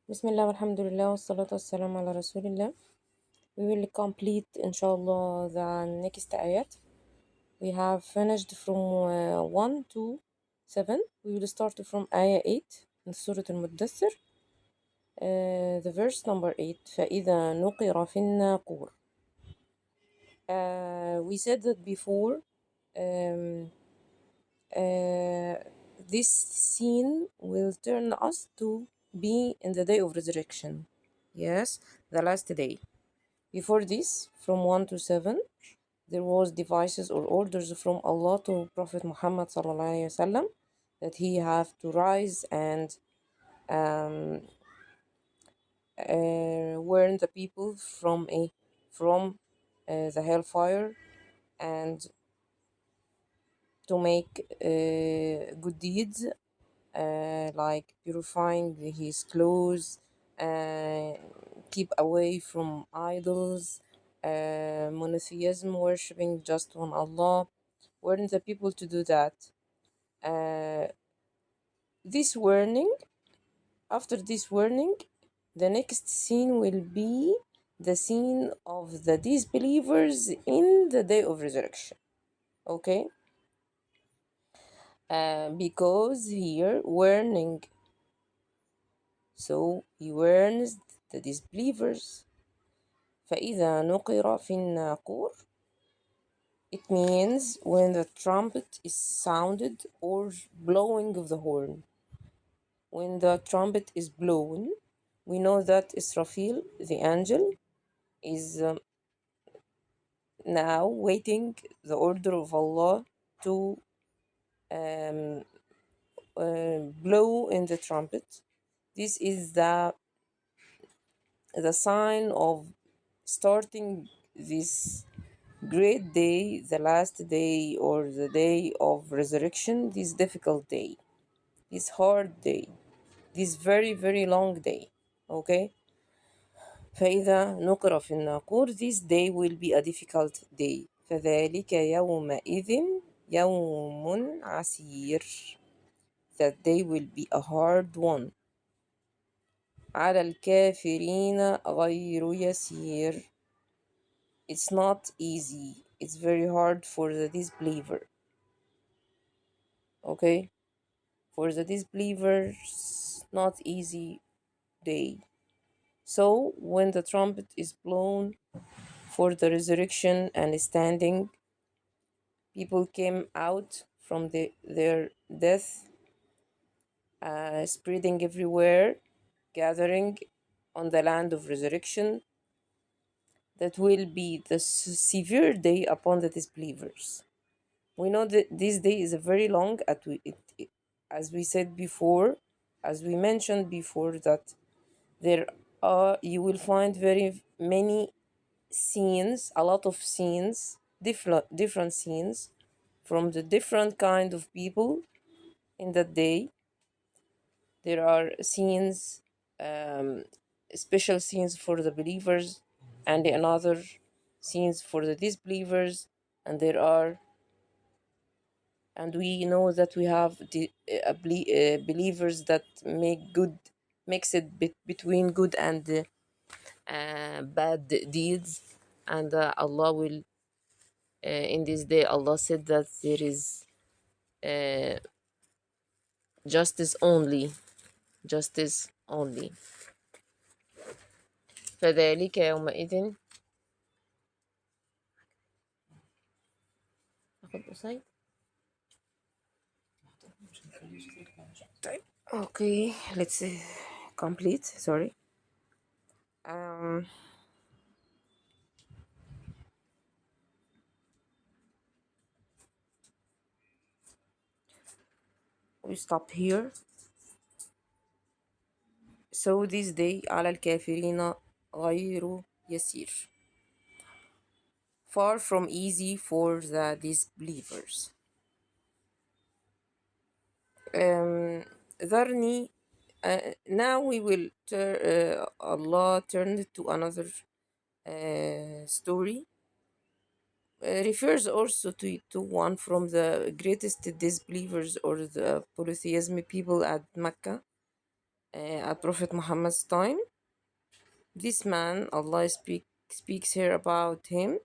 Bismillah, alhamdulillah, wassalatu wassalamu ala rasulillah. We will complete, inshallah, the next ayat. We have finished from 1 to 7. We will start from ayah 8 in Surah Mudathir, the verse number 8. فَإِذَا نُقِرَ فِي النَّاقُورِ. We said that before. Um, this scene will turn us to be in the day of resurrection. Yes, the last day. Before this, from 1 to 7, there was devices or orders from Allah to Prophet Muhammad sallallahu alaihi wasallam that he have to rise and um, warn the people from the hellfire, and to make good deeds, like purifying his clothes, uh, keep away from idols, monotheism, worshipping just one Allah. Warn the people to do that. Uh, this warning, after this warning, the next scene will be the scene of the disbelievers in the day of resurrection. Okay? Because here warning, so he warns the disbelievers. فإذا نقر في الناقور, it means when the trumpet is sounded or blowing of the horn. When the trumpet is blown, we know that Israfil, the angel, is now waiting the order of Allah to um, blow in the trumpet. This is the sign of starting this great day, the last day or the day of resurrection, this difficult day, this hard day, this very, very long day. Okay? فإذا نقر في الناقور, this day will be a difficult day. فذلك يومئذ يوم عسير, that day will be a hard one. على الكافرين غير يسير, it's not easy, it's very hard for the disbeliever. Okay, for the disbelievers, not easy day. So when the trumpet is blown for the resurrection and standing, people came out from their death, spreading everywhere, gathering on the land of resurrection. That will be the severe day upon the disbelievers. We know that this day is a very long, as we said before, as we mentioned before, that there are, you will find very many scenes, a lot of scenes, different scenes from the different kind of people in that day. There are scenes, um, special scenes for the believers, and another scenes for the disbelievers, and there are, and we know that we have believers that make good, mix it between good and bad deeds, and Allah will, in this day Allah said that there is uh, justice only. فذلك يومئذ. أخذ قصيد. طيب. Okay, let's complete. Sorry. Um, we stop here. So this day على الكافرين غير يسير, far from easy for the disbelievers. ذرني. Now we will Allah turned to another story. Refers also to one from the greatest disbelievers or the polytheism people at Mecca. at Prophet Muhammad's time. This man, Allah speaks here about him.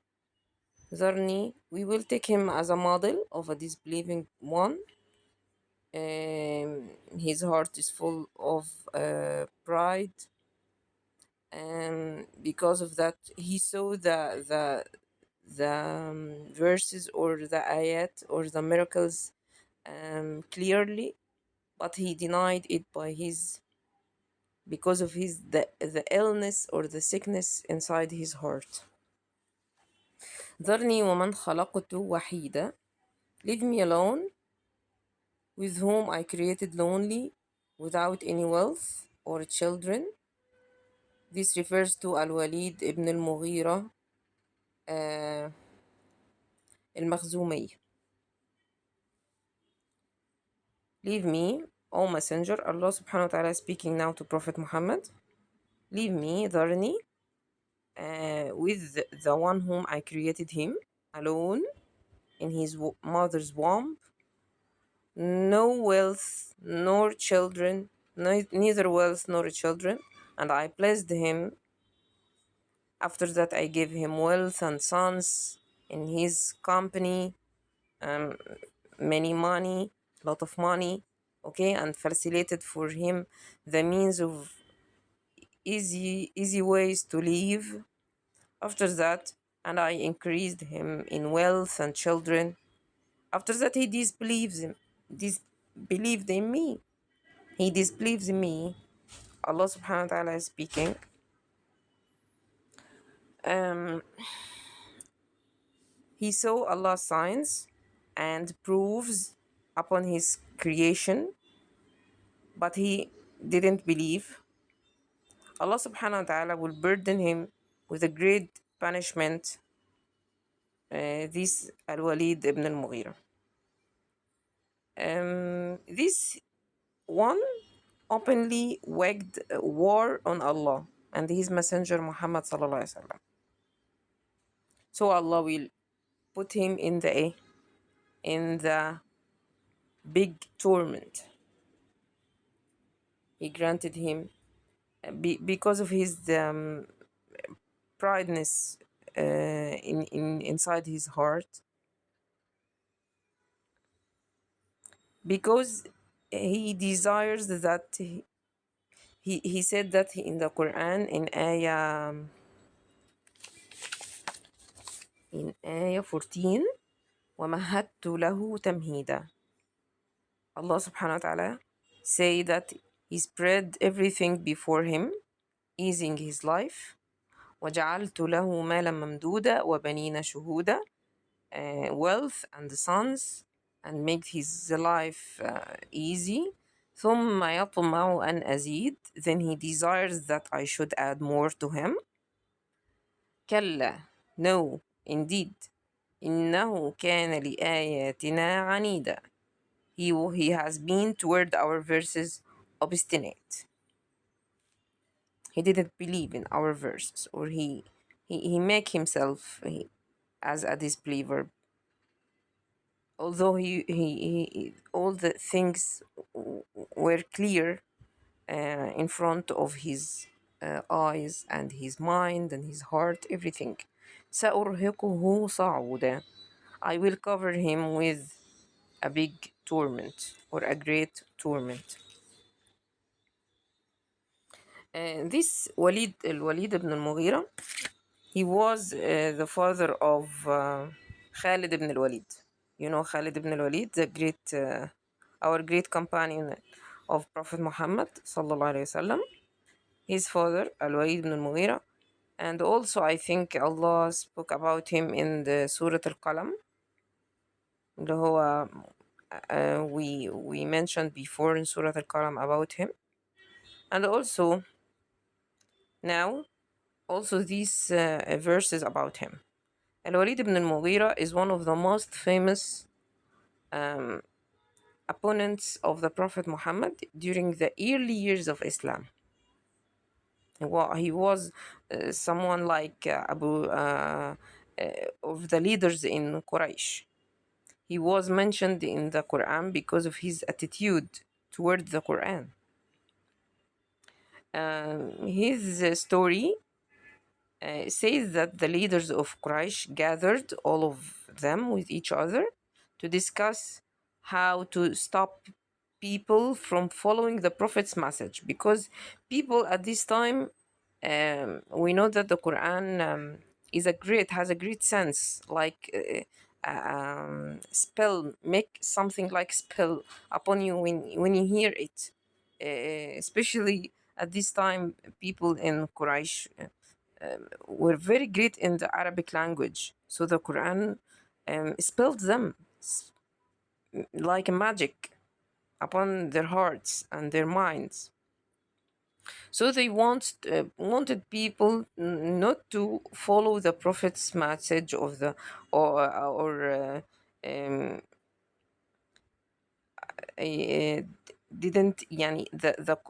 Zarni, we will take him as a model of a disbelieving one. His heart is full of pride, and because of that, he saw the verses or the ayat or the miracles clearly, but he denied it by his because of the illness or the sickness inside his heart. ذرني ومن خلقت وحيدا, leave me alone with whom I created lonely without any wealth or children. This refers to Al-Walid ibn al-Mughira al-Makhzumi. Leave me, O Messenger. Allah subhanahu wa ta'ala is speaking now to Prophet Muhammad. Leave me, Dharni, with the one whom I created him, alone in his mother's womb. No wealth nor children, neither wealth nor children. And I blessed him. After that, I gave him wealth and sons in his company, um, many money, lot of money, okay, and facilitated for him the means of easy ways to live. After that, and I increased him in wealth and children. After that, he disbelieved in me. He disbelieves in me. Allah subhanahu wa ta'ala is speaking. Um, he saw Allah's signs and proves upon his creation, but he didn't believe. Allah subhanahu wa ta'ala will burden him with a great punishment. This Al-Walid ibn al-Mughira. This one openly waged war on Allah and his messenger Muhammad sallallahu alaihi wasallam. So Allah will put him in the big torment. He granted him because of his prideness in inside his heart, because he desires that he said that in the Quran in ayah 14, وَمَهَّدْتُ لَهُ تَمْهِيدًا. Allah subhanahu wa ta'ala say that he spread everything before him, easing his life. وَجَعَلْتُ لَهُ مَالًا مَمْدُودًا وَبَنِينَ شُهُودًا, wealth and sons, and make his life easy. ثُمَّ يَطْمَعُ أَنْ أَزِيدَ, then he desires that I should add more to him. كلا, no, indeed. إِنَّهُ كَانَ لِآيَاتِنَا عَنِيدًا, he has been toward our verses obstinate. He didn't believe in our verses, or he make himself as a disbeliever, although he all the things were clear in front of his eyes and his mind and his heart, everything. سأرهقه صعودا, I will cover him with a big torment or a great torment. This Walid ibn al-Mughira, he was the father of Khalid ibn al-Walid. You know Khalid ibn al-Walid, the great, our great companion of Prophet Muhammad sallallahu alaihi wasallam. His father, Al-Walid ibn al-Mughira, and also I think Allah spoke about him in the Surah Al-Qalam, اللي هو we mentioned before in Surah Al-Qalam about him, and also now also these verses about him. Al-Walid ibn al-Mughira is one of the most famous opponents of the Prophet Muhammad during the early years of Islam. He was someone like of the leaders in Quraysh. He was mentioned in the Quran because of his attitude toward the Quran. His story says that the leaders of Quraysh gathered all of them with each other to discuss how to stop people from following the Prophet's message, because people at this time, we know that the Quran has a great sense, like spell, make something like spell upon you when you hear it. Especially at this time, people in Quraysh were very great in the Arabic language. So the Quran spelled them like a magic upon their hearts and their minds. So they wanted people not to follow the Prophet's message of the or um, uh, didn't يعني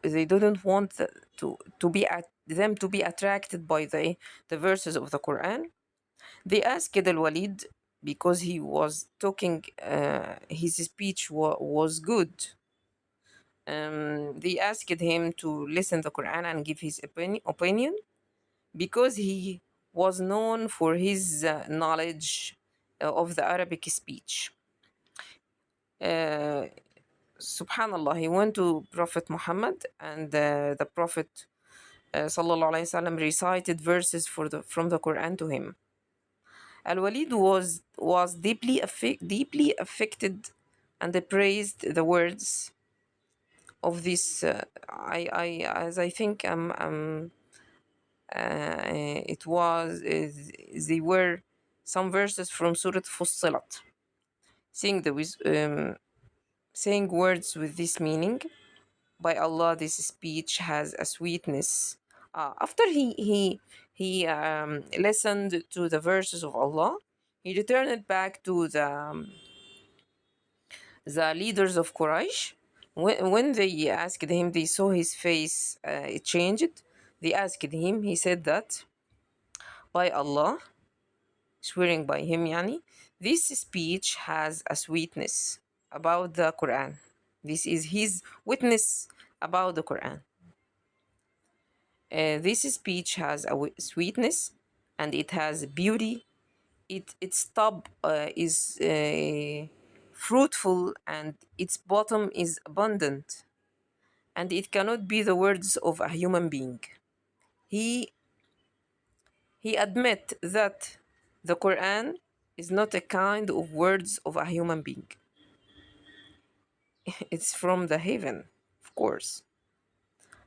they didn't want them to be attracted by the verses of the Quran. They asked Al-Walid, because he was talking, his speech was good. They asked him to listen the Quran and give his opinion, because he was known for his knowledge of the Arabic speech. Uh, Subhanallah, he went to Prophet Muhammad, and the Prophet sallallahu alaihi wasallam recited verses from the Quran to him. Al-Walid was deeply affected, and praised the words of this. I as I think it was they were some verses from Surah Fussilat, saying saying words with this meaning. By Allah, this speech has a sweetness. After he listened to the verses of Allah, he returned back to the leaders of Quraysh. When they asked him, they saw his face, it changed. They asked him, he said that, by Allah, swearing by him, yani, this speech has a sweetness about the Quran. This is his witness about the Quran. This speech has a sweetness, and it has beauty. Its top is fruitful, and its bottom is abundant, and it cannot be the words of a human being. He he admit that the Quran is not a kind of words of a human being. It's from the heaven, of course.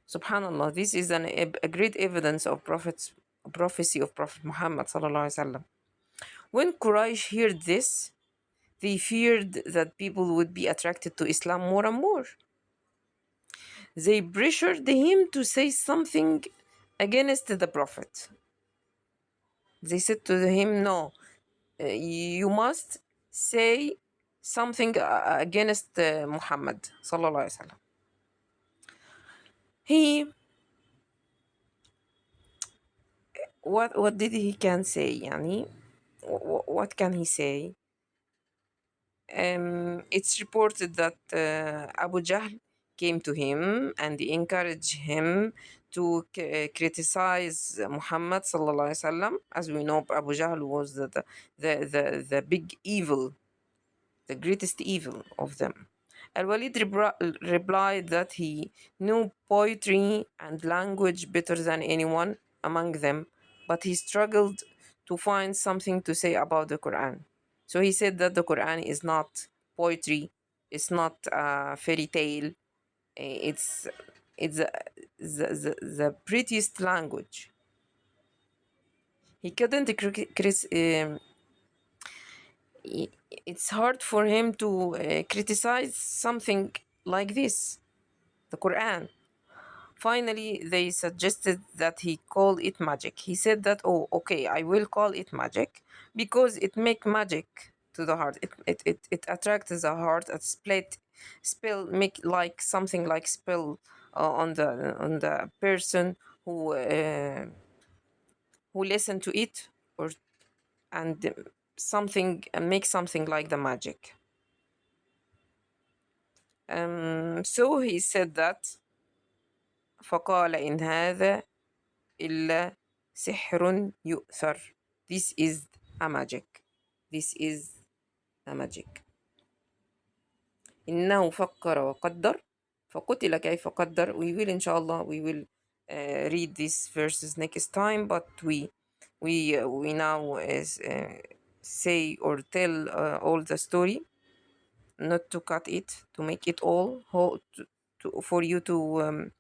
Subhanallah, this is a great evidence of prophecy of Prophet Muhammad sallallahu alaihi wasallam. When Quraysh heard this, they feared that people would be attracted to Islam more and more. They pressured him to say something against the Prophet. They said to him, no, you must say something against Muhammad sallallahu alaihi wasallam. He what did he can say يعني what can he say? It's reported that Abu Jahl came to him and encouraged him to criticize Muhammad sallallahu alaihi wasallam. As we know, Abu Jahl was the big evil, the greatest evil of them. Al-Walid replied that he knew poetry and language better than anyone among them, but he struggled to find something to say about the Quran. So he said that the Quran is not poetry, it's not a fairy tale, it's the prettiest language. He couldn't it's hard for him to criticize something like this, the Quran. Finally, they suggested that he call it magic. He said that, oh, okay, I will call it magic because it make magic to the heart. It attracts the heart. It spell make like something like spell on the person who listen to it, or and something make something like the magic. So he said that فقال إن هذا إلا سحر يؤثر. This is a magic. This is a magic. إنه فكر وقدر فقتل كيف قدر. We will inshallah we will read these verses next time, but we now say or tell all the story, not to cut it, to make it all whole, for you to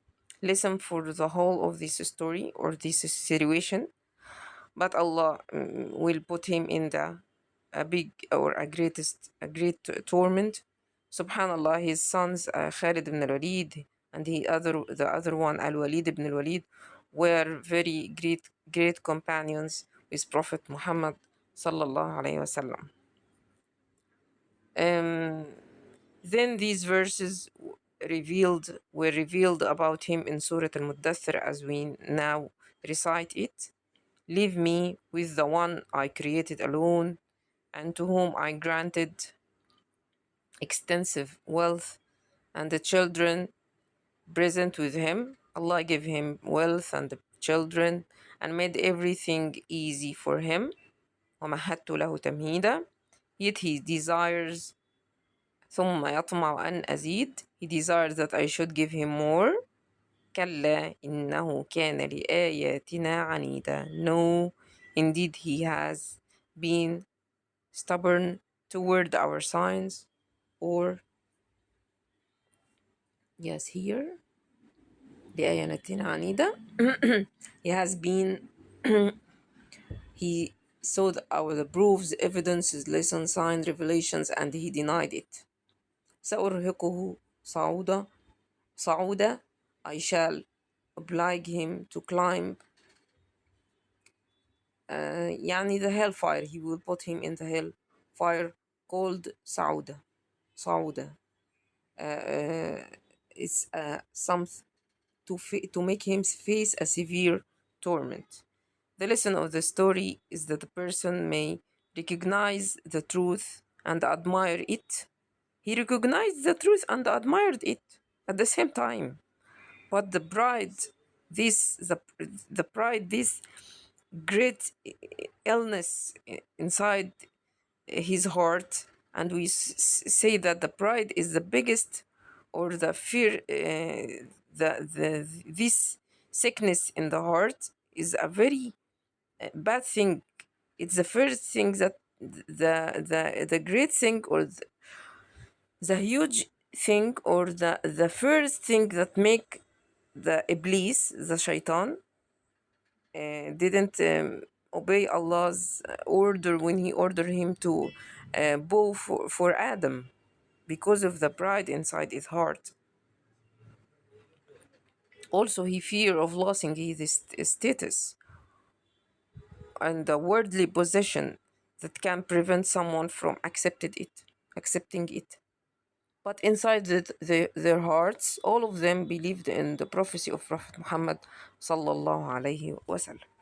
listen for the whole of this story or this situation. But Allah will put him in the a big or a great torment. Subhanallah, his sons Khalid ibn al-Walid and the other one Al-Walid ibn al-Walid were very great companions with Prophet Muhammad sallallahu alaihi wasallam. Then these verses were revealed about him in Surah Mudathir, as we now recite it. Leave me with the one I created alone, and to whom I granted extensive wealth, and the children present with him. Allah gave him wealth and the children and made everything easy for him. وَمَهَّدتُ لَهُ تَمْهِيدًا. Yet he desires ثم يطمع أن أزيد. He desires that I should give him more. كلا إنه كان لآياتنا عنيدا. No, indeed he has been stubborn toward our signs. Or yes, here لآياتنا عنيدا. He has been he saw our proofs, evidences, lessons, signs, revelations, and he denied it. سأرهقه صعودا. I shall oblige him to climb يعني the hellfire. He will put him in the hellfire called صعودة. It's some to make him face a severe torment. The lesson of the story is that the person may recognize the truth and admire it. He recognized the truth and admired it at the same time. But the pride, this great illness inside his heart, and we say that the pride is the biggest, or the fear, this sickness in the heart is a very bad thing. It's the first thing that the great thing, or the huge thing, or the first thing that make the Iblis, the shaitan, didn't obey Allah's order when he ordered him to bow for Adam, because of the pride inside his heart. Also, he fear of losing his status and the worldly possession that can prevent someone from accepting it. But inside their hearts, all of them believed in the prophecy of Prophet Muhammad sallallahu alaihi wasallam.